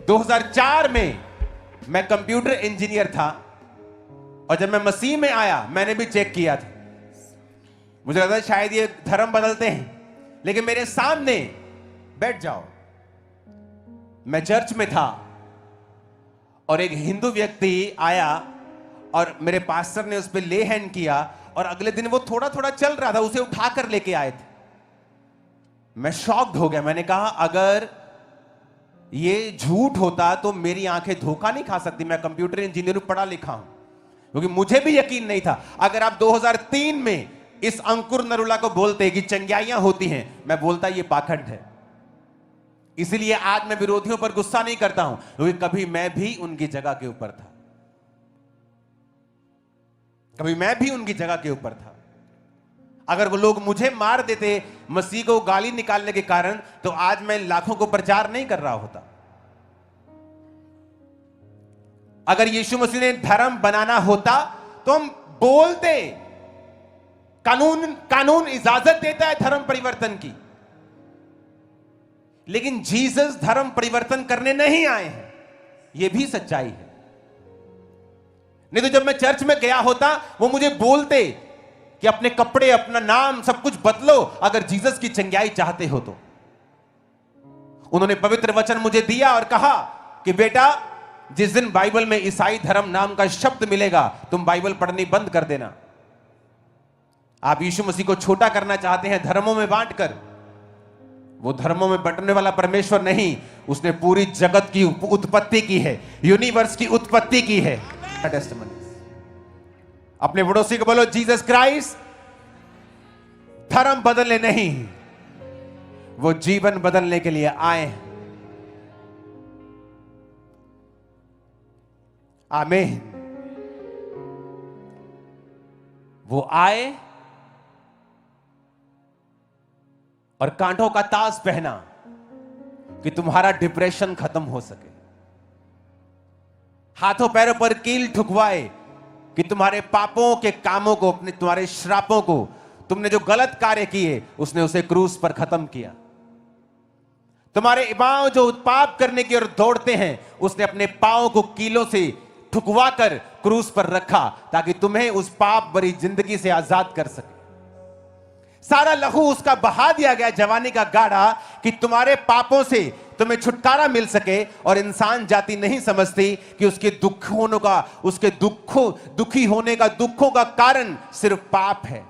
2004 में मैं computer engineer था और जब मैं मसीह में आया मैंने भी चेक किया था। मुझे लगा शायद ये धर्म बदलते हैं, लेकिन मेरे सामने बैठ जाओ, मैं चर्च में था और एक हिंदू व्यक्ति आया और मेरे पास्टर ने उस पर ले हैंड किया और अगले दिन वो थोड़ा थोड़ा चल रहा था, उसे उठाकर लेके आए थे। मैं शॉक्ड हो गया। मैंने कहा अगर ये झूठ होता तो मेरी आंखें धोखा नहीं खा सकती। मैं कंप्यूटर इंजीनियर पढ़ा लिखा हूं, क्योंकि मुझे भी यकीन नहीं था। अगर आप 2003 में इस अंकुर नरुला को बोलते कि चंग्याइयां होती हैं, मैं बोलता ये पाखंड है। इसलिए आज मैं विरोधियों पर गुस्सा नहीं करता हूं, क्योंकि कभी मैं भी उनकी जगह के ऊपर था, कभी मैं भी उनकी जगह के ऊपर था। अगर वो लोग मुझे मार देते मसीह को गाली निकालने के कारण, तो आज मैं लाखों को प्रचार नहीं कर रहा होता। अगर यीशु मसीह ने धर्म बनाना होता तो हम बोलते। कानून इजाजत देता है धर्म परिवर्तन की, लेकिन जीसस धर्म परिवर्तन करने नहीं आए हैं, यह भी सच्चाई है। नहीं तो जब मैं चर्च में गया होता वो मुझे बोलते कि अपने कपड़े, अपना नाम, सब कुछ बदलो अगर जीसस की चंगाई चाहते हो तो। उन्होंने पवित्र वचन मुझे दिया और कहा कि बेटा, जिस दिन बाइबल में ईसाई धर्म नाम का शब्द मिलेगा, तुम बाइबल पढ़नी बंद कर देना। आप यीशु मसीह को छोटा करना चाहते हैं धर्मों में बांटकर। वो धर्मों में बंटने वाला परमेश्वर नहीं, उसने पूरी जगत की उत्पत्ति की है, यूनिवर्स की उत्पत्ति की है। अपने पड़ोसी को बोलो, जीसस क्राइस्ट धर्म बदलने नहीं, वो जीवन बदलने के लिए आए हैं। आमीन। वो आए और कांटों का ताज पहना कि तुम्हारा डिप्रेशन खत्म हो सके, हाथों पैरों पर कील ठुकवाए कि तुम्हारे पापों के कामों को, अपने तुम्हारे श्रापों को, तुमने जो गलत कार्य किए उसने उसे क्रूस पर खत्म किया। तुम्हारे पांव जो पाप करने की ओर दौड़ते हैं, उसने अपने पांव को कीलों से ठुकवाकर क्रूस पर रखा ताकि तुम्हें उस पाप भरी जिंदगी से आजाद कर सके। सारा लहू उसका बहा दिया गया, जवानी का गाढ़ा, कि तुम्हारे पापों से तुम्हें छुटकारा मिल सके। और इंसान जाति नहीं समझती कि उसके दुख होने का, उसके दुखी होने का, दुखों का कारण सिर्फ पाप है।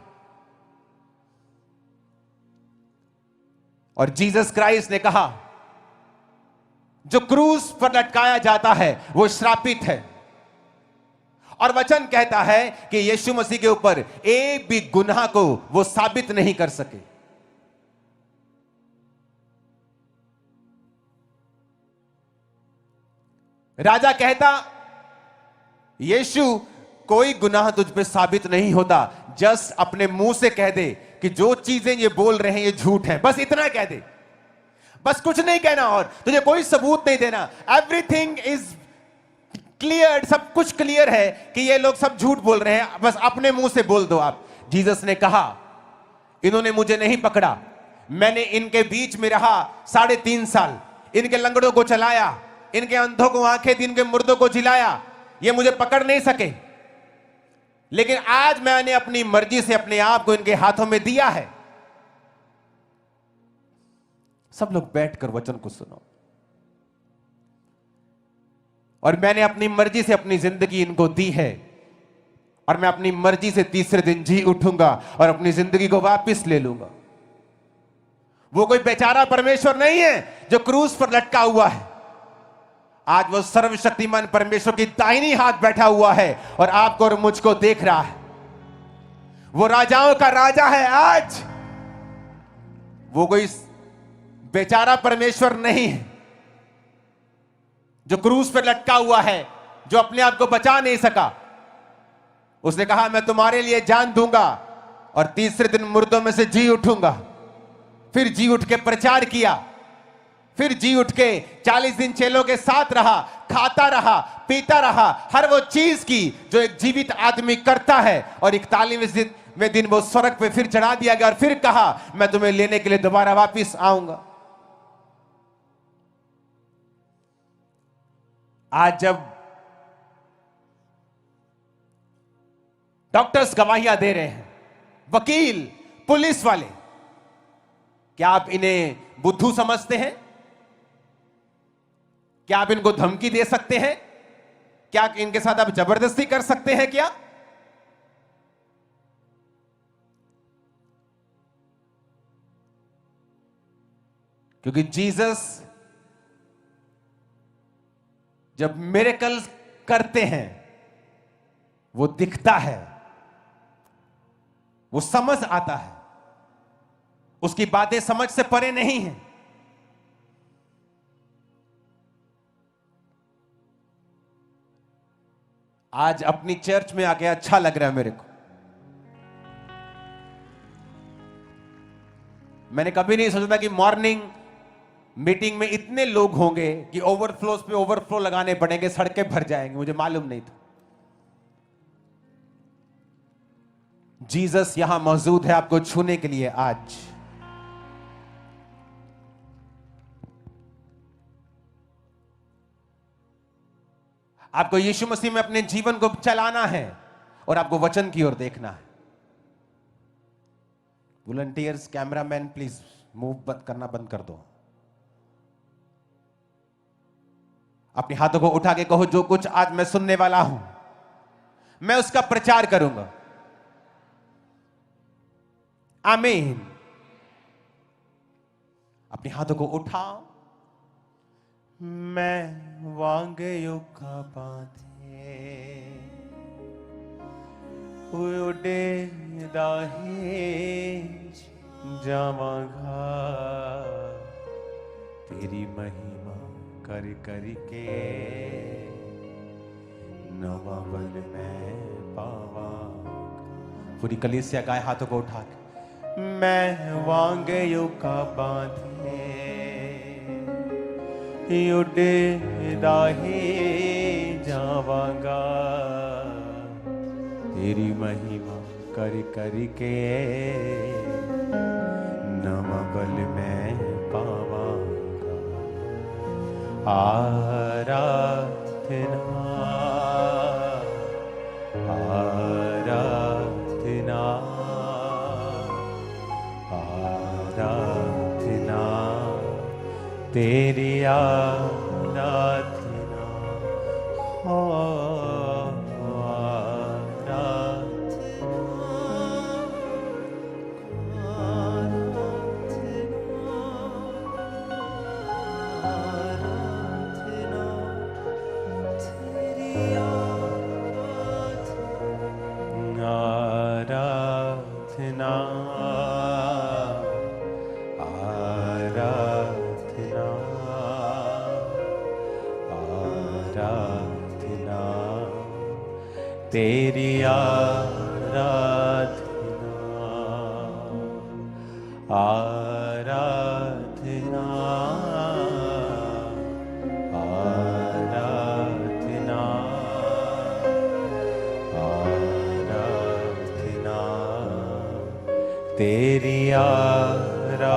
और जीसस क्राइस्ट ने कहा, जो क्रूस पर लटकाया जाता है वो श्रापित है। और वचन कहता है कि यीशु मसीह के ऊपर एक भी गुनाह को वो साबित नहीं कर सके। राजा कहता, यीशु कोई गुनाह तुझ पे साबित नहीं होता, जस्ट अपने मुंह से कह दे कि जो चीजें ये बोल रहे हैं ये झूठ है, बस इतना कह दे, बस कुछ नहीं कहना और तुझे कोई सबूत नहीं देना। एवरीथिंग इज क्लियर, सब कुछ क्लियर है कि ये लोग सब झूठ बोल रहे हैं, बस अपने मुंह से बोल दो आप। जीसस ने कहा, इन्होंने मुझे नहीं पकड़ा, मैंने इनके बीच में रहा 3.5 साल, इनके लंगड़ों को चलाया, इनके अंधों को आंखें दी, इनके मुर्दों को जिलाया, ये मुझे पकड़ नहीं सके, लेकिन आज मैंने अपनी मर्जी से अपने आप को इनके हाथों में दिया है। सब लोग बैठकर वचन को सुनो। और मैंने अपनी मर्जी से अपनी जिंदगी इनको दी है, और मैं अपनी मर्जी से तीसरे दिन जी उठूंगा और अपनी जिंदगी को वापस ले लूंगा। वो कोई बेचारा परमेश्वर नहीं है जो क्रूस पर लटका हुआ है। आज वो सर्वशक्तिमान परमेश्वर की दाहिनी हाथ बैठा हुआ है और आपको और मुझको देख रहा है। वो राजाओं का राजा है आज। वो कोई बेचारा परमेश्वर नहीं है जो क्रूस पर लटका हुआ है, जो अपने आप को बचा नहीं सका। उसने कहा, मैं तुम्हारे लिए जान दूंगा और तीसरे दिन मुर्दों में से जी उठूंगा। फिर जी उठ के प्रचार किया, फिर जी उठ के 40 दिन चेलों के साथ रहा, खाता रहा, पीता रहा, हर वो चीज की जो एक जीवित आदमी करता है। और 41वें दिन वो स्वर्ग पे फिर चढ़ा दिया गया और फिर कहा, मैं तुम्हें लेने के लिए दोबारा वापिस आऊंगा। आज जब डॉक्टर्स गवाहियां दे रहे हैं, वकील, पुलिस वाले, क्या आप इन्हें बुद्धू समझते हैं? क्या आप इनको धमकी दे सकते हैं? क्या इनके साथ आप जबरदस्ती कर सकते हैं क्या? क्योंकि जीसस जब मिरेकल्स करते हैं, वो दिखता है, वो समझ आता है, उसकी बातें समझ से परे नहीं हैं। आज अपनी चर्च में आके अच्छा लग रहा है मेरे को। मैंने कभी नहीं सोचा था कि मॉर्निंग मीटिंग में इतने लोग होंगे कि ओवरफ्लोस पे ओवरफ्लो लगाने पड़ेंगे, सड़कें भर जाएंगे, मुझे मालूम नहीं था। जीसस यहां मौजूद है आपको छूने के लिए। आज आपको यीशु मसीह में अपने जीवन को चलाना है और आपको वचन की ओर देखना है। वॉलंटियर्स, कैमरामैन, प्लीज मूव करना बंद कर दो। अपने हाथों को उठा के कहो, जो कुछ आज मैं सुनने वाला हूं, मैं उसका प्रचार करूंगा। आमीन। अपने हाथों को उठाओ। मैं वांगे का बाधे उड़े दाहे जावांगा, तेरी महिमा कर करके नवा बल में पावा। पूरी कलीसिया गाए हाथों को उठा के, मैं वांगे का बांधे उड़े दाहे जावांगा, तेरी महिमा कर करके नवा बल में पावांगा। आराधना आराधना आराधना, तेरी आराधना हो। तेरी आराधना आराधना आराधना आराधना, तेरी आराधना।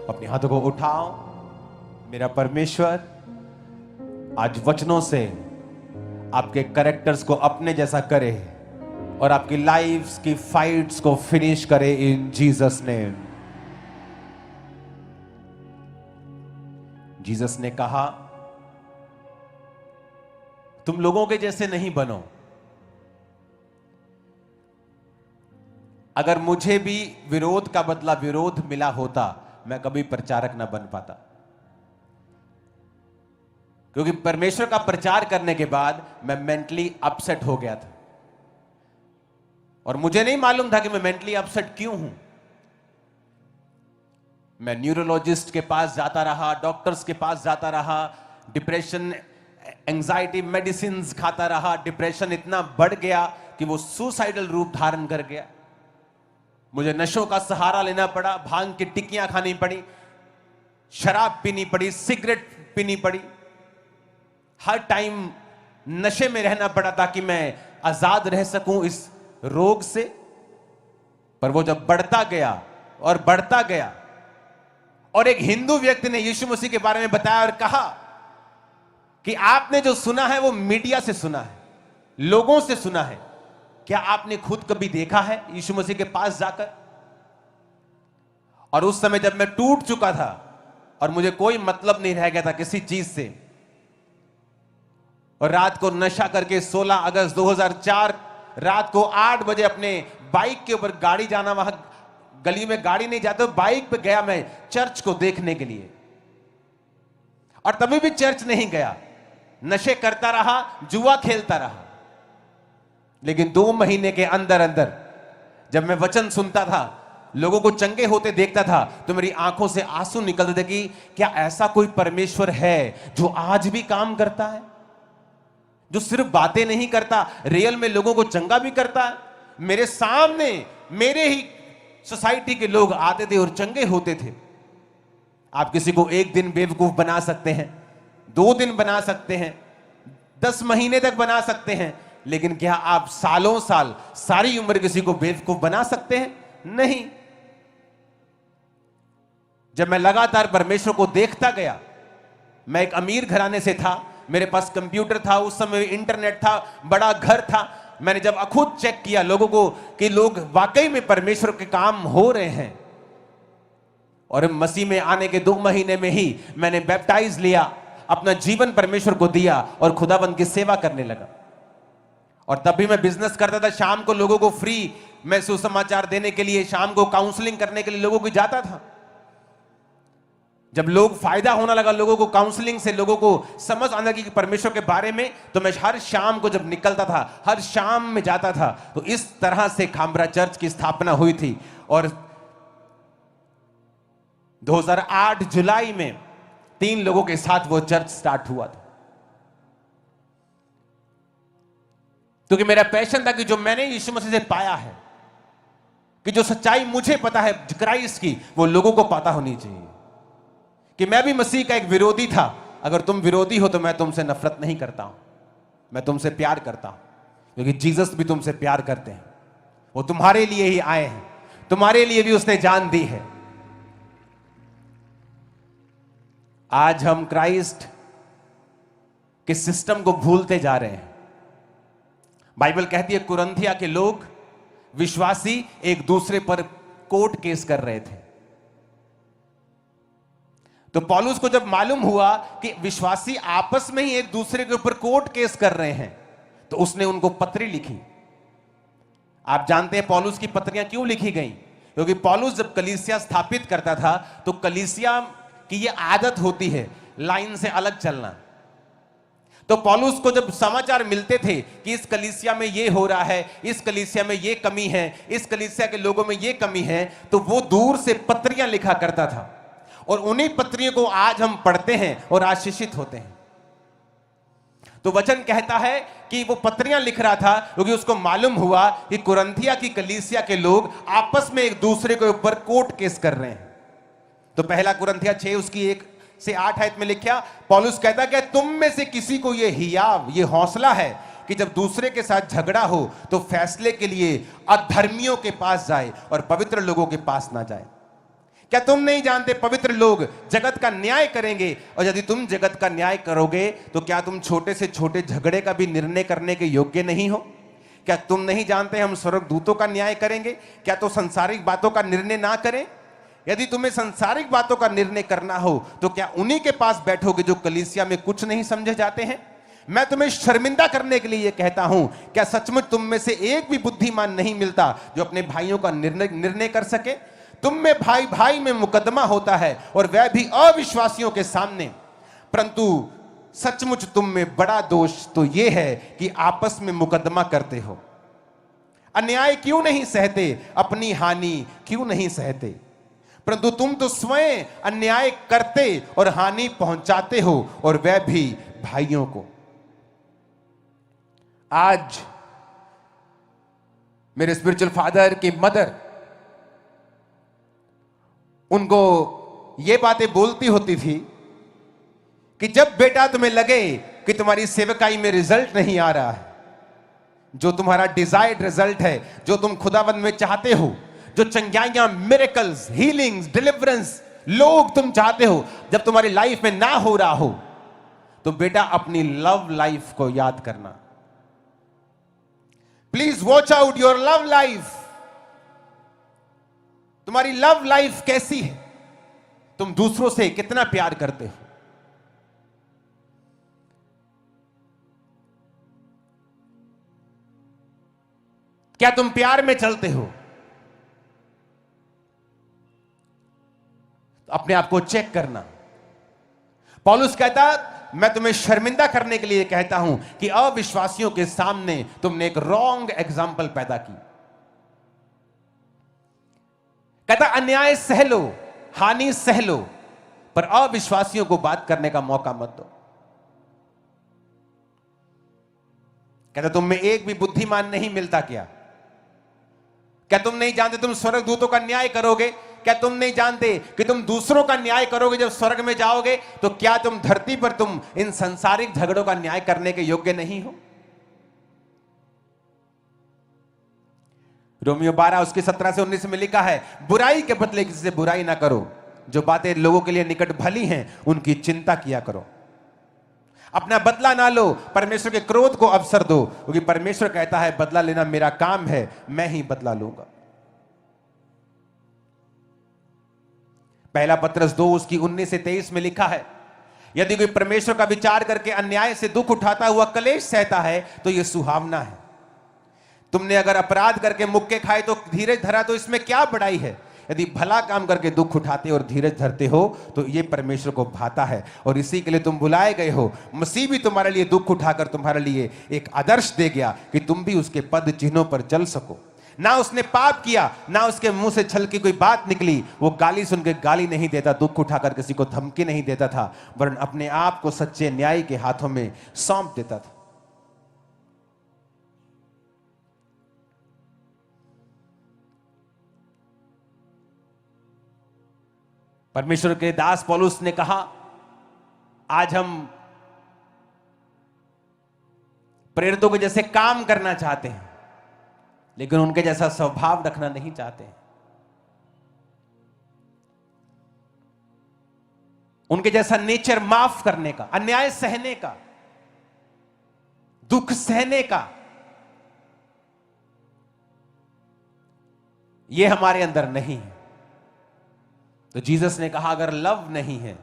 अपने हाथों को उठाओ। मेरा परमेश्वर आज वचनों से आपके कैरेक्टर्स को अपने जैसा करे और आपकी लाइफ्स की फाइट्स को फिनिश करे इन जीसस नेम। जीसस ने कहा, तुम लोगों के जैसे नहीं बनो। अगर मुझे भी विरोध का बदला विरोध मिला होता, मैं कभी प्रचारक ना बन पाता। क्योंकि परमेश्वर का प्रचार करने के बाद मैं मेंटली अपसेट हो गया था और मुझे नहीं मालूम था कि मैं मेंटली अपसेट क्यों हूं। मैं न्यूरोलॉजिस्ट के पास जाता रहा, डॉक्टर्स के पास जाता रहा, डिप्रेशन एंजाइटी मेडिसिन खाता रहा। डिप्रेशन इतना बढ़ गया कि वो सुसाइडल रूप धारण कर गया। मुझे नशों का सहारा लेना पड़ा, भांग की टिक्कियां खानी पड़ी, शराब पीनी पड़ी, सिगरेट पीनी पड़ी, हर टाइम नशे में रहना पड़ा ताकि मैं आजाद रह सकूं इस रोग से। पर वो जब बढ़ता गया और बढ़ता गया और एक हिंदू व्यक्ति ने यीशु मसीह के बारे में बताया और कहा कि आपने जो सुना है वो मीडिया से सुना है, लोगों से सुना है, क्या आपने खुद कभी देखा है यीशु मसीह के पास जाकर? और उस समय जब मैं टूट चुका था और मुझे कोई मतलब नहीं रह गया था किसी चीज से, और रात को नशा करके 16 अगस्त 2004 रात को 8 बजे अपने बाइक के ऊपर गाड़ी जाना, वहां गली में गाड़ी नहीं जाते, बाइक पे गया मैं चर्च को देखने के लिए, और तभी भी चर्च नहीं गया, नशे करता रहा, जुआ खेलता रहा। लेकिन 2 महीने के अंदर अंदर जब मैं वचन सुनता था, लोगों को चंगे होते देखता था, तो मेरी आंखों से आंसू निकलते थे कि क्या ऐसा कोई परमेश्वर है जो आज भी काम करता है, जो सिर्फ बातें नहीं करता, रियल में लोगों को चंगा भी करता है। मेरे सामने मेरे ही सोसाइटी के लोग आते थे और चंगे होते थे। आप किसी को एक दिन बेवकूफ बना सकते हैं, 2 दिन बना सकते हैं, 10 महीने तक बना सकते हैं, लेकिन क्या आप सालों साल, सारी उम्र किसी को बेवकूफ बना सकते हैं? नहीं। जब मैं लगातार परमेश्वर को देखता गया, मैं एक अमीर घराने से था, मेरे पास कंप्यूटर था, उस समय इंटरनेट था, बड़ा घर था। मैंने जब खुद चेक किया लोगों को कि लोग वाकई में परमेश्वर के काम हो रहे हैं, और मसीह में आने के 2 महीने में ही मैंने बैप्टाइज लिया, अपना जीवन परमेश्वर को दिया और खुदाबंद की सेवा करने लगा। और तब भी मैं बिजनेस करता था, शाम को लोगों को फ्री मैं सुसमाचार देने के लिए, शाम को काउंसलिंग करने के लिए लोगों को जाता था। जब लोग फायदा होने लगा, लोगों को काउंसलिंग से लोगों को समझ आने लगी कि परमेश्वर के बारे में, तो मैं हर शाम को जब निकलता था, हर शाम में जाता था। तो इस तरह से खामरा चर्च की स्थापना हुई थी। और 2008 जुलाई में 3 लोगों के साथ वो चर्च स्टार्ट हुआ था, क्योंकि मेरा पैशन था कि जो मैंने यीशु मसीह से पाया है, कि जो सच्चाई मुझे पता है क्राइस्ट की, वो लोगों को पता होनी चाहिए। कि मैं भी मसीह का एक विरोधी था। अगर तुम विरोधी हो तो मैं तुमसे नफरत नहीं करता हूं, मैं तुमसे प्यार करता हूं, क्योंकि जीसस भी तुमसे प्यार करते हैं। वो तुम्हारे लिए ही आए हैं, तुम्हारे लिए भी उसने जान दी है। आज हम क्राइस्ट के सिस्टम को भूलते जा रहे हैं। बाइबल कहती है कुरिन्थिया के लोग, विश्वासी, एक दूसरे पर कोर्ट केस कर रहे थे। तो पौलुस को जब मालूम हुआ कि विश्वासी आपस में ही एक दूसरे के ऊपर कोर्ट केस कर रहे हैं, तो उसने उनको पत्री लिखी। आप जानते हैं पौलुस की पत्रियां क्यों लिखी गई? क्योंकि पौलुस जब कलीसिया स्थापित करता था, तो कलीसिया की यह आदत होती है लाइन से अलग चलना। तो पौलुस को जब समाचार मिलते थे कि इस कलीसिया में ये हो रहा है, इस कलीसिया में ये कमी है, इस कलीसिया के लोगों में ये कमी है, तो वो दूर से पत्रियां लिखा करता था। और उन्हीं पत्रियों को आज हम पढ़ते हैं और आशीषित होते हैं। तो वचन कहता है कि वो पत्रियां लिख रहा था क्योंकि उसको मालूम हुआ कि कुरिन्थिया की कलीसिया के लोग आपस में एक दूसरे के ऊपर कोर्ट केस कर रहे हैं। तो पहला कुरिन्थिया 6 उसकी 1 से 8 आयत में लिखा, पौलुस कहता है कि तुम में से किसी को ये हियाव, ये हौसला है कि जब दूसरे के साथ झगड़ा हो तो फैसले के लिए अधर्मियों के पास जाए और पवित्र लोगों के पास ना जाए। क्या तुम नहीं जानते पवित्र लोग जगत का न्याय करेंगे, और यदि तुम जगत का न्याय करोगे तो क्या तुम छोटे से छोटे झगड़े का भी निर्णय करने के योग्य नहीं हो? क्या तुम नहीं जानते हम स्वर्गदूतों का न्याय करेंगे? क्या तो संसारिक बातों का निर्णय ना करें? यदि तुम्हें संसारिक बातों का निर्णय करना हो तो क्या उन्हीं के पास बैठोगे जो कलीसिया में कुछ नहीं समझे जाते हैं? मैं तुम्हें शर्मिंदा करने के लिए यह कहता हूं, क्या सचमुच तुम में से एक भी बुद्धिमान नहीं मिलता जो अपने भाइयों का निर्णय कर सके? तुम में भाई भाई में मुकदमा होता है और वह भी अविश्वासियों के सामने, परंतु सचमुच तुम में बड़ा दोष तो यह है कि आपस में मुकदमा करते हो। अन्याय क्यों नहीं सहते, अपनी हानि क्यों नहीं सहते? परंतु तुम तो स्वयं अन्याय करते और हानि पहुंचाते हो, और वह भी भाइयों को। आज मेरे स्पिरिचुअल फादर की मदर उनको ये बातें बोलती होती थी कि जब बेटा तुम्हें लगे कि तुम्हारी सेवकाई में रिजल्ट नहीं आ रहा है, जो तुम्हारा डिजायर्ड रिजल्ट है, जो तुम खुदाबंद में चाहते हो, जो चंगाइयां, मिरेकल्स, हीलिंग्स, डिलीवरेंस लोग तुम चाहते हो जब तुम्हारी लाइफ में ना हो रहा हो तो बेटा अपनी लव लाइफ को याद करना। Please watch out your love life. तुम्हारी लव लाइफ कैसी है? तुम दूसरों से कितना प्यार करते हो? क्या तुम प्यार में चलते हो? अपने आप को चेक करना। पौलुस कहता, मैं तुम्हें शर्मिंदा करने के लिए कहता हूं कि अविश्वासियों के सामने तुमने एक रॉन्ग एग्जाम्पल पैदा की। कहता अन्याय सह लो, हानि सह लो, पर अविश्वासियों को बात करने का मौका मत दो। कहता तुम में एक भी बुद्धिमान नहीं मिलता क्या? क्या तुम नहीं जानते तुम स्वर्गदूतों का न्याय करोगे? क्या तुम नहीं जानते कि तुम दूसरों का न्याय करोगे जब स्वर्ग में जाओगे? तो क्या तुम धरती पर तुम इन संसारिक झगड़ों का न्याय करने के योग्य नहीं हो? रोमियो 12 उसके 17 से 19 में लिखा है, बुराई के बदले किसी से बुराई ना करो, जो बातें लोगों के लिए निकट भली हैं उनकी चिंता किया करो। अपना बदला ना लो, परमेश्वर के क्रोध को अवसर दो, क्योंकि परमेश्वर कहता है बदला लेना मेरा काम है, मैं ही बदला लूंगा। पहला पत्रस 2 उसकी 19 से 23 में लिखा है, यदि कोई परमेश्वर का विचार करके अन्याय से दुख उठाता हुआ कलेश सहता है तो यह सुहावना है। तुमने अगर अपराध करके मुक्के खाए तो धीरज धरा, तो इसमें क्या बड़ाई है? यदि भला काम करके दुख उठाते और धीरज धरते हो तो यह परमेश्वर को भाता है, और इसी के लिए तुम बुलाए गए हो। मसीह भी तुम्हारे लिए दुख उठाकर तुम्हारे लिए एक आदर्श दे गया कि तुम भी उसके पद चिन्हों पर चल सको। ना उसने पाप किया, ना उसके मुंह से छल की कोई बात निकली। वो गाली सुन के गाली नहीं देता, दुख उठाकर किसी को धमकी नहीं देता था, वरन अपने आप को सच्चे न्याय के हाथों में सौंप देता था। परमेश्वर के दास पौलुस ने कहा, आज हम प्रेरितों के जैसे काम करना चाहते हैं, लेकिन उनके जैसा स्वभाव रखना नहीं चाहते हैं। उनके जैसा नेचर माफ करने का, अन्याय सहने का, दुख सहने का, यह हमारे अंदर नहीं है। तो जीसस ने कहा अगर लव नहीं है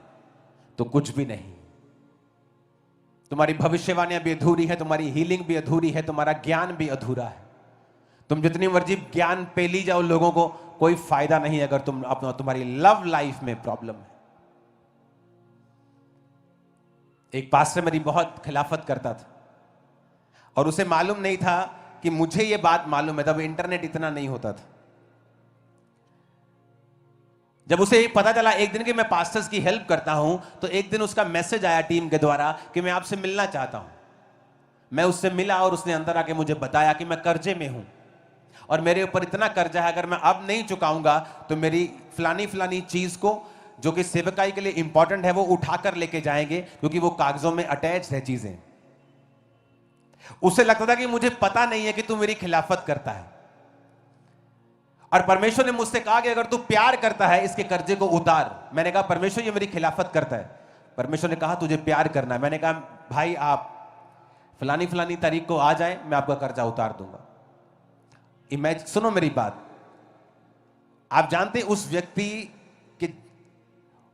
तो कुछ भी नहीं। तुम्हारी भविष्यवाणियां भी अधूरी है, तुम्हारी हीलिंग भी अधूरी है, तुम्हारा ज्ञान भी अधूरा है। तुम जितनी मर्जी ज्ञान पे ली जाओ लोगों को, कोई फायदा नहीं अगर तुम्हारी लव लाइफ में प्रॉब्लम है। एक पास्टर मेरी बहुत खिलाफत करता था और उसे मालूम नहीं था कि मुझे यह बात मालूम है। तब इंटरनेट इतना नहीं होता था। जब उसे पता चला एक दिन कि मैं पास्टर्स की हेल्प करता हूं, तो एक दिन उसका मैसेज आया टीम के द्वारा कि मैं आपसे मिलना चाहता हूं। मैं उससे मिला और उसने अंदर आके मुझे बताया कि मैं कर्जे में हूं और मेरे ऊपर इतना कर्जा है, अगर मैं अब नहीं चुकाऊंगा तो मेरी फलानी फलानी चीज को जो कि सेवकाई के लिए इंपॉर्टेंट है वो उठाकर लेके जाएंगे, क्योंकि वो कागजों में अटैच है चीजें। उसे लगता था कि मुझे पता नहीं है कि तू मेरी खिलाफत करता है, और परमेश्वर ने मुझसे कहा कि अगर तू प्यार करता है इसके कर्जे को उतार। मैंने कहा परमेश्वर ये मेरी खिलाफत करता है। परमेश्वर ने कहा तुझे प्यार करना है। मैंने कहा भाई आप फलानी फलानी तारीख को आ जाए, मैं आपका कर्जा उतार दूंगा। इमेजिन, सुनो मेरी बात, आप जानते उस व्यक्ति कि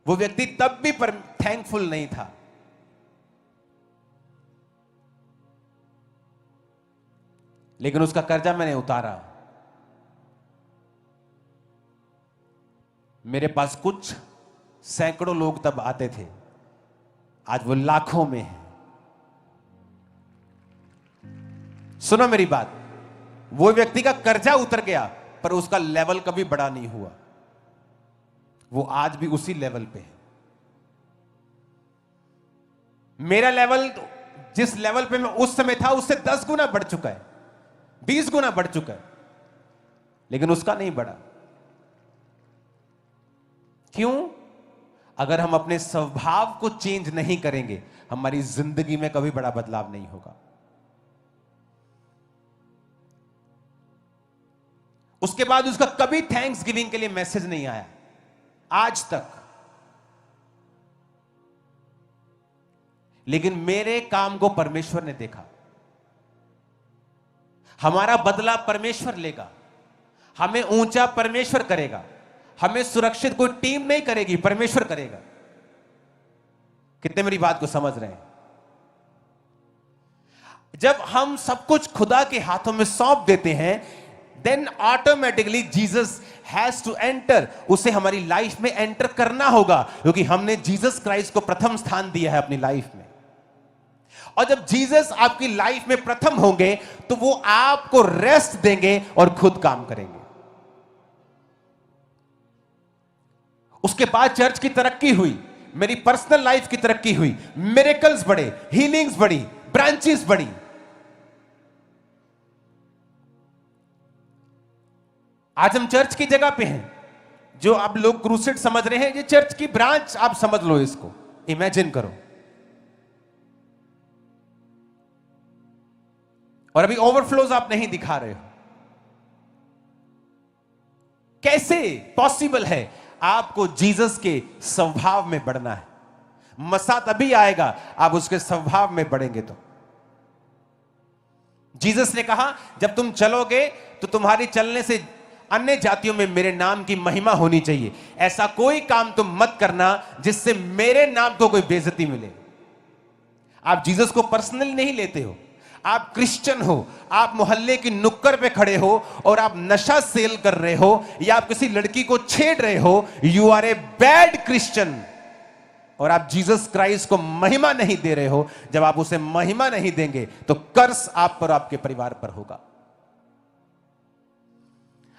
वो व्यक्ति तब भी थैंकफुल नहीं था। लेकिन उसका कर्जा मैंने उतारा। मेरे पास कुछ सैकड़ों लोग तब आते थे, आज वो लाखों में है। सुनो मेरी बात, वो व्यक्ति का कर्जा उतर गया पर उसका लेवल कभी बड़ा नहीं हुआ। वो आज भी उसी लेवल पे है। मेरा लेवल जिस लेवल पे मैं उस समय था उससे 10 गुना बढ़ चुका है, 20 गुना बढ़ चुका है, लेकिन उसका नहीं बढ़ा। क्यों? अगर हम अपने स्वभाव को चेंज नहीं करेंगे, हमारी जिंदगी में कभी बड़ा बदलाव नहीं होगा। उसके बाद उसका कभी थैंक्स गिविंग के लिए मैसेज नहीं आया आज तक। लेकिन मेरे काम को परमेश्वर ने देखा। हमारा बदला परमेश्वर लेगा, हमें ऊंचा परमेश्वर करेगा, हमें सुरक्षित कोई टीम नहीं करेगी, परमेश्वर करेगा। कितने मेरी बात को समझ रहे हैं? जब हम सब कुछ खुदा के हाथों में सौंप देते हैं, then automatically Jesus has to enter. उसे हमारी लाइफ में एंटर करना होगा, क्योंकि हमने जीसस क्राइस्ट को प्रथम स्थान दिया है अपनी लाइफ में। और जब जीसस आपकी लाइफ में प्रथम होंगे तो वो आपको रेस्ट देंगे और खुद काम करेंगे। उसके बाद चर्च की तरक्की हुई, मेरी पर्सनल लाइफ की तरक्की हुई, मिरेकल्स बढ़े, हीलिंग्स बढ़ी, ब्रांचेस बढ़ी। आज हम चर्च की जगह पे हैं। जो आप लोग क्रूसेड समझ रहे हैं, ये चर्च की ब्रांच आप समझ लो, इसको इमेजिन करो। और अभी ओवरफ्लोज आप नहीं दिखा रहे हो। कैसे पॉसिबल है? आपको जीसस के स्वभाव में बढ़ना है। मसा तभी आएगा आप उसके स्वभाव में बढ़ेंगे तो। जीसस ने कहा, जब तुम चलोगे तो तुम्हारी चलने से अन्य जातियों में मेरे नाम की महिमा होनी चाहिए। ऐसा कोई काम तुम मत करना जिससे मेरे नाम को कोई बेइज्जती मिले। आप जीसस को पर्सनली नहीं लेते हो। आप क्रिश्चियन हो, आप मोहल्ले की नुक्कड़ पे खड़े हो और आप नशा सेल कर रहे हो या आप किसी लड़की को छेड़ रहे हो, you are a bad Christian. और आप जीसस क्राइस्ट को महिमा नहीं दे रहे हो। जब आप उसे महिमा नहीं देंगे तो कर्स आप पर, आपके परिवार पर होगा।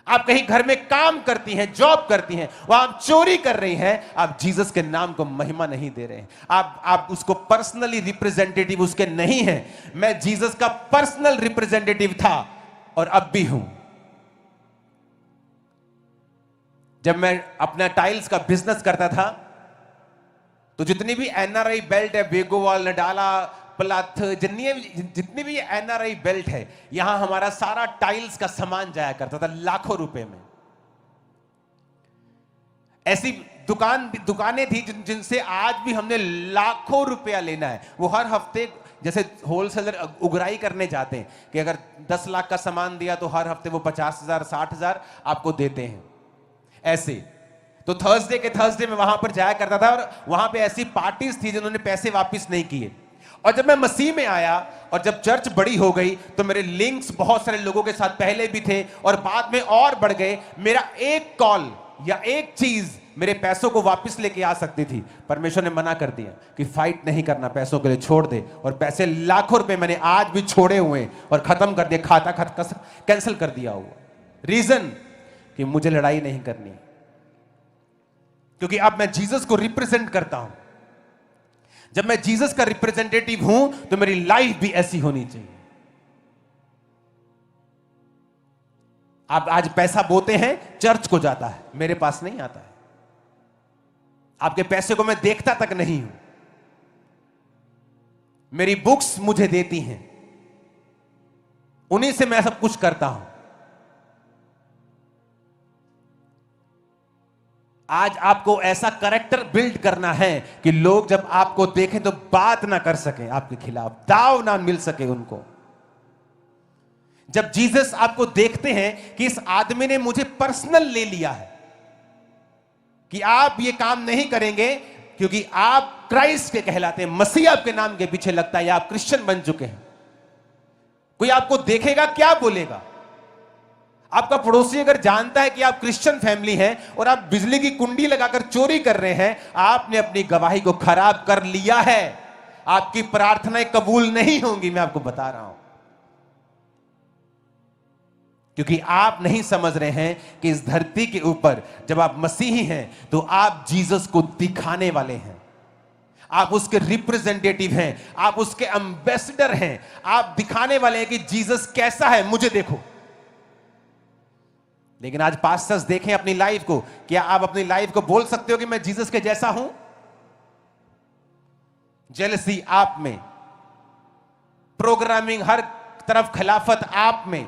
आप कहीं घर में काम करती हैं, जॉब करती हैं, वहां आप चोरी कर रही हैं, आप जीसस के नाम को महिमा नहीं दे रहे हैं। आप उसको पर्सनली रिप्रेजेंटेटिव उसके नहीं हैं। मैं जीसस का पर्सनल रिप्रेजेंटेटिव था और अब भी हूं। जब मैं अपना टाइल्स का बिजनेस करता था तो जितनी भी एनआरआई बेल्ट है, वेगोवाल, नडाला, प्लाथ, जितनी भी एनआरआई बेल्ट है, यहां हमारा सारा टाइल्स का सामान जाया करता था लाखों रुपए में। ऐसी दुकानें थी जिनसे आज भी हमने लाखों रुपया लेना है। वो हर हफ्ते, जैसे होलसेलर उगराई करने जाते हैं कि अगर 10 लाख का सामान दिया तो हर हफ्ते वो 50,000 60,000 आपको देते हैं। ऐसे तो थर्सडे में वहां पर जाया करता था और वहां पे ऐसी पार्टीज थी जिन्होंने पैसे वापस नहीं किए। और जब मैं मसीह में आया और जब चर्च बड़ी हो गई तो मेरे लिंक्स बहुत सारे लोगों के साथ पहले भी थे और बाद में और बढ़ गए। मेरा एक कॉल या एक चीज मेरे पैसों को वापस लेके आ सकती थी। परमेश्वर ने मना कर दिया कि फाइट नहीं करना, पैसों के लिए छोड़ दे। और पैसे लाखों रुपए मैंने आज भी छोड़े हुए और खत्म कर दिया, खाता कैंसिल कर दिया हुआ। रीजन कि मुझे लड़ाई नहीं करनी, क्योंकि अब मैं जीसस को रिप्रेजेंट करता हूं। जब मैं जीसस का रिप्रेजेंटेटिव हूं तो मेरी लाइफ भी ऐसी होनी चाहिए। आप आज पैसा बोते हैं, चर्च को जाता है, मेरे पास नहीं आता है। आपके पैसे को मैं देखता तक नहीं हूं। मेरी बुक्स मुझे देती हैं, उन्हीं से मैं सब कुछ करता हूं। आज आपको ऐसा कैरेक्टर बिल्ड करना है कि लोग जब आपको देखें तो बात ना कर सकें आपके खिलाफ, दाव ना मिल सके उनको। जब जीसस आपको देखते हैं कि इस आदमी ने मुझे पर्सनल ले लिया है, कि आप ये काम नहीं करेंगे क्योंकि आप क्राइस्ट के कहलाते हैं, मसीह आपके नाम के पीछे लगता है, या आप क्रिश्चियन बन चुके हैं। कोई आपको देखेगा, क्या बोलेगा? आपका पड़ोसी अगर जानता है कि आप क्रिश्चियन फैमिली हैं और आप बिजली की कुंडी लगाकर चोरी कर रहे हैं, आपने अपनी गवाही को खराब कर लिया है। आपकी प्रार्थनाएं कबूल नहीं होंगी, मैं आपको बता रहा हूं। क्योंकि आप नहीं समझ रहे हैं कि इस धरती के ऊपर जब आप मसीही हैं तो आप जीसस को दिखाने वाले हैं। आप उसके रिप्रेजेंटेटिव हैं, आप उसके एम्बेसडर हैं। आप दिखाने वाले हैं कि जीसस कैसा है, मुझे देखो। लेकिन आज पास्टर्स देखें अपनी लाइफ को, क्या आप अपनी लाइफ को बोल सकते हो कि मैं जीसस के जैसा हूं? जेलसी आप में, प्रोग्रामिंग हर तरफ खिलाफत आप में,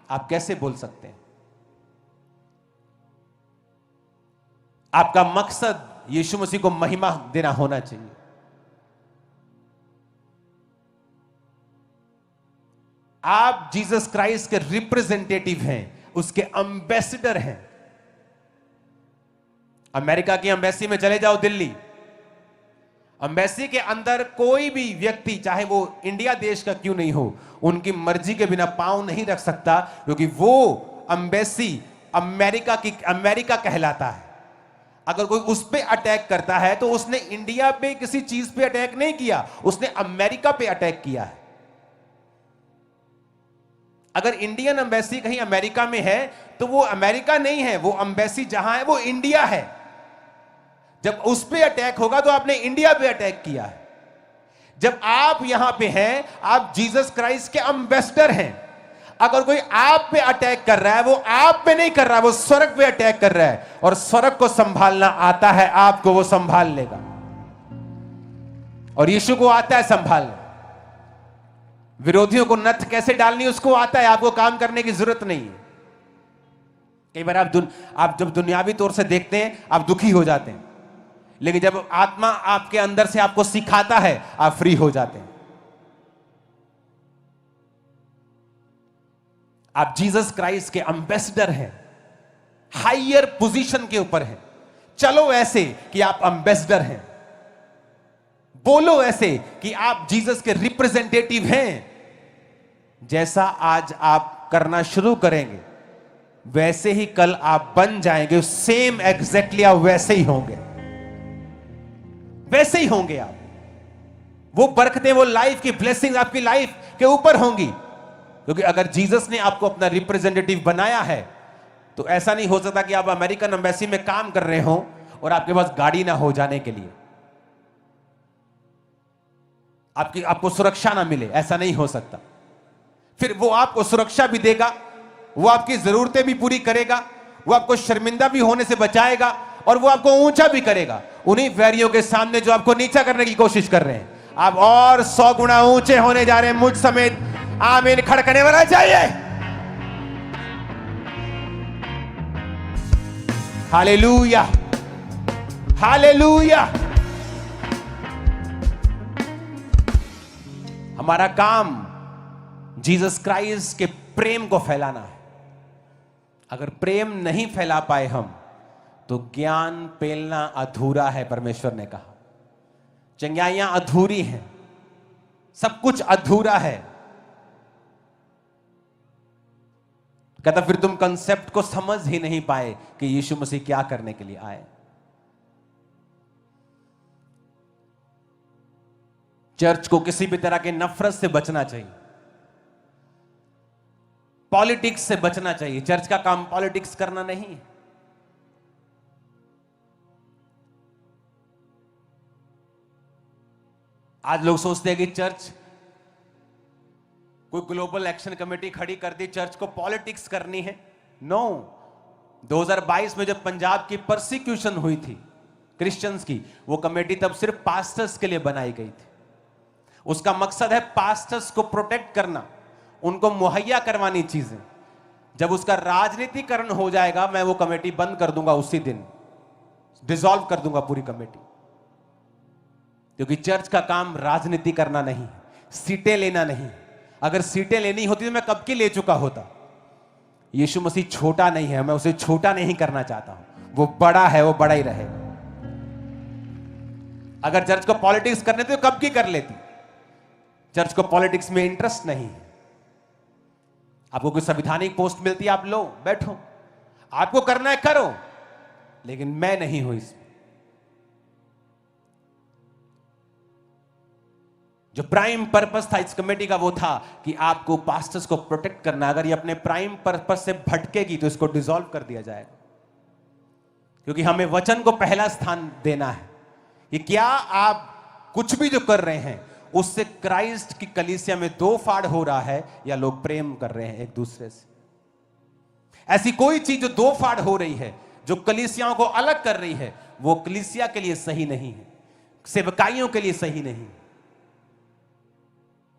आप कैसे बोल सकते हैं? आपका मकसद यीशु मसीह को महिमा देना होना चाहिए। आप जीसस क्राइस्ट के रिप्रेजेंटेटिव हैं, उसके एम्बेसडर हैं। अमेरिका की एम्बेसी में चले जाओ, दिल्ली, एम्बेसी के अंदर कोई भी व्यक्ति, चाहे वो इंडिया देश का क्यों नहीं हो, उनकी मर्जी के बिना पांव नहीं रख सकता, क्योंकि वो एम्बेसी अमेरिका कहलाता है। अगर कोई उस पे अटैक करता है तो उसने इंडिया पे किसी चीज पे अटैक नहीं किया, उसने अमेरिका पे अटैक किया है। अगर इंडियन एम्बेसी कहीं अमेरिका में है तो वो अमेरिका नहीं है, वो एम्बेसी जहां है वो इंडिया है। जब उस पे अटैक होगा तो आपने इंडिया पे अटैक किया है। जब आप यहां पे हैं, आप जीसस क्राइस्ट के एम्बेसडर हैं। अगर कोई आप पे अटैक कर रहा है, वो आप पे नहीं कर रहा है, वो स्वर्ग पे अटैक कर रहा है, और स्वर्ग को संभालना आता है आपको, वो संभाल लेगा। और यीशु को आता है संभालना। विरोधियों को नथ कैसे डालनी उसको आता है, आपको काम करने की जरूरत नहीं है। कई बार आप जब दुनियावी तौर से देखते हैं आप दुखी हो जाते हैं, लेकिन जब आत्मा आपके अंदर से आपको सिखाता है आप फ्री हो जाते हैं। आप जीसस क्राइस्ट के एम्बेसडर हैं, हायर पोजीशन के ऊपर हैं। चलो ऐसे कि आप एम्बेसडर हैं, बोलो ऐसे कि आप जीसस के रिप्रेजेंटेटिव हैं। जैसा आज आप करना शुरू करेंगे वैसे ही कल आप बन जाएंगे, सेम एग्जैक्टली आप वैसे ही होंगे, वैसे ही होंगे आप। वो बरकतें, वो लाइफ की ब्लेसिंग आपकी लाइफ के ऊपर होंगी, क्योंकि अगर जीसस ने आपको अपना रिप्रेजेंटेटिव बनाया है तो ऐसा नहीं हो सकता कि आप अमेरिकन एम्बेसी में काम कर रहे हो और आपके पास गाड़ी ना हो जाने के लिए, आपको सुरक्षा ना मिले, ऐसा नहीं हो सकता। फिर वो आपको सुरक्षा भी देगा, वो आपकी जरूरतें भी पूरी करेगा, वो आपको शर्मिंदा भी होने से बचाएगा, और वो आपको ऊंचा भी करेगा उन्हीं वैरियों के सामने जो आपको नीचा करने की कोशिश कर रहे हैं। आप और 100 गुना ऊंचे होने जा रहे हैं, मुझ समेत। आमीन खड़कने वाला चाहिए। Hallelujah, hallelujah. हमारा काम जीसस क्राइस्ट के प्रेम को फैलाना है। अगर प्रेम नहीं फैला पाए हम तो ज्ञान पेलना अधूरा है। परमेश्वर ने कहा चंगाइयां अधूरी हैं, सब कुछ अधूरा है। कहता फिर तुम कंसेप्ट को समझ ही नहीं पाए कि यीशु मसीह क्या करने के लिए आए। चर्च को किसी भी तरह के नफरत से बचना चाहिए, पॉलिटिक्स से बचना चाहिए। चर्च का काम पॉलिटिक्स करना नहीं है। आज लोग सोचते हैं कि चर्च, कोई ग्लोबल एक्शन कमेटी खड़ी कर दी, चर्च को पॉलिटिक्स करनी है। नो, 2022 में जब पंजाब की परसिक्यूशन हुई थी क्रिश्चियंस की, वो कमेटी तब सिर्फ पास्टर्स के लिए बनाई गई थी। उसका मकसद है पास्टर्स को प्रोटेक्ट करना, उनको मुहैया करवानी चीजें। जब उसका राजनीतिकरण हो जाएगा मैं वो कमेटी बंद कर दूंगा, उसी दिन डिसॉल्व कर दूंगा पूरी कमेटी। क्योंकि चर्च का काम राजनीति करना नहीं, सीटें लेना नहीं। अगर सीटें लेनी होती तो मैं कब की ले चुका होता। यीशु मसीह छोटा नहीं है, मैं उसे छोटा नहीं करना चाहता हूं। वो बड़ा है, वो बड़ा ही रहेगा। अगर चर्च को पॉलिटिक्स करने थे तो कब की कर लेती। चर्च को पॉलिटिक्स में इंटरेस्ट नहीं है। आपको कोई संवैधानिक पोस्ट मिलती है, आप लो, बैठो, आपको करना है करो, लेकिन मैं नहीं हूं इसमें। जो प्राइम पर्पस था इस कमेटी का वो था कि आपको पास्टर्स को प्रोटेक्ट करना। अगर ये अपने प्राइम पर्पस से भटकेगी तो इसको डिसॉल्व कर दिया जाएगा, क्योंकि हमें वचन को पहला स्थान देना है। ये क्या आप कुछ भी जो कर रहे हैं उससे क्राइस्ट की कलीसिया में दो फाड़ हो रहा है, या लोग प्रेम कर रहे हैं एक दूसरे से। ऐसी कोई चीज जो दो फाड़ हो रही है, जो कलीसियाओं को अलग कर रही है, वो कलीसिया के लिए सही नहीं है, सेवकाइयों के लिए सही नहीं।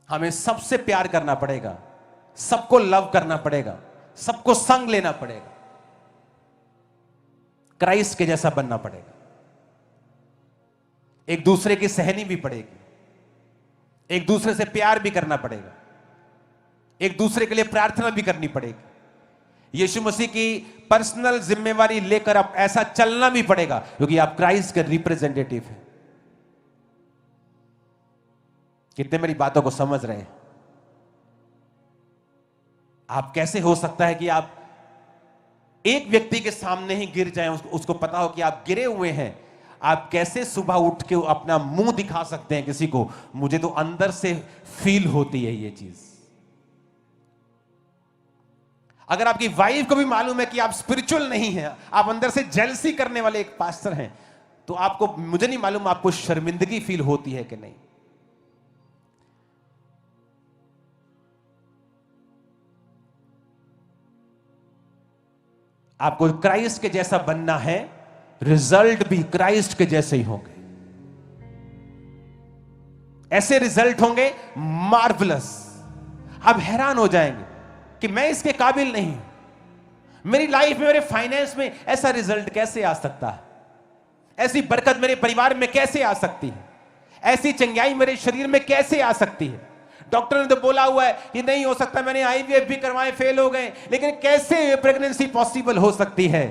हमें सबसे प्यार करना पड़ेगा, सबको लव करना पड़ेगा, सबको संग लेना पड़ेगा, क्राइस्ट के जैसा बनना पड़ेगा। एक दूसरे की सहनी भी पड़ेगी, एक दूसरे से प्यार भी करना पड़ेगा। एक दूसरे के लिए प्रार्थना भी करनी पड़ेगी। यीशु मसीह की पर्सनल जिम्मेवारी लेकर अब ऐसा चलना भी पड़ेगा, क्योंकि आप क्राइस्ट के रिप्रेजेंटेटिव हैं। कितने मेरी बातों को समझ रहे हैं? आप कैसे हो सकता है कि आप एक व्यक्ति के सामने ही गिर जाएं, उसको पता हो कि आप गिरे हुए हैं, आप कैसे सुबह उठ के अपना मुंह दिखा सकते हैं किसी को? मुझे तो अंदर से फील होती है ये चीज। अगर आपकी वाइफ को भी मालूम है कि आप स्पिरिचुअल नहीं हैं, आप अंदर से जेलसी करने वाले एक पास्टर हैं, तो आपको, मुझे नहीं मालूम आपको शर्मिंदगी फील होती है कि नहीं। आपको क्राइस्ट के जैसा बनना है, रिजल्ट भी क्राइस्ट के जैसे ही होंगे। ऐसे रिजल्ट होंगे मार्वलस, आप हैरान हो जाएंगे कि मैं इसके काबिल नहीं हूं। मेरी लाइफ में, मेरे फाइनेंस में ऐसा रिजल्ट कैसे आ सकता है? ऐसी बरकत मेरे परिवार में कैसे आ सकती है? ऐसी चंगाई मेरे शरीर में कैसे आ सकती है? डॉक्टर ने तो बोला हुआ है कि नहीं हो सकता, मैंने आईवीएफ भी करवाए, फेल हो गए, लेकिन कैसे प्रेगनेंसी पॉसिबल हो सकती है?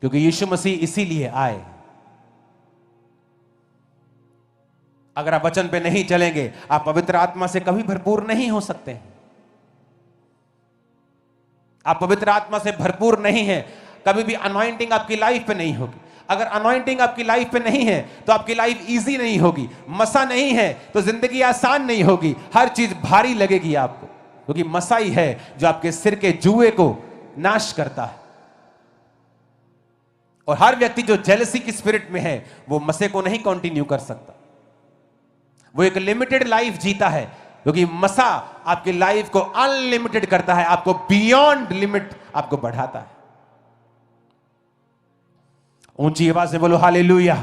क्योंकि यीशु मसीह इसीलिए आए। अगर आप वचन पे नहीं चलेंगे, आप पवित्र आत्मा से कभी भरपूर नहीं हो सकते। आप पवित्र आत्मा से भरपूर नहीं हैं, कभी भी अनॉइंटिंग आपकी लाइफ पे नहीं होगी। अगर अनॉइंटिंग आपकी लाइफ पे नहीं है तो आपकी लाइफ इजी नहीं होगी। मसा नहीं है तो जिंदगी आसान नहीं होगी, हर चीज भारी लगेगी आपको, क्योंकि मसा ही है जो आपके सिर के जुए को नाश करता है। और हर व्यक्ति जो जेलसी की स्पिरिट में है, वो मसे को नहीं कंटिन्यू कर सकता। वो एक लिमिटेड लाइफ जीता है, क्योंकि मसा आपकी लाइफ को अनलिमिटेड करता है, आपको बियॉन्ड लिमिट आपको बढ़ाता है। ऊंची आवाज से बोलो हालेलुया।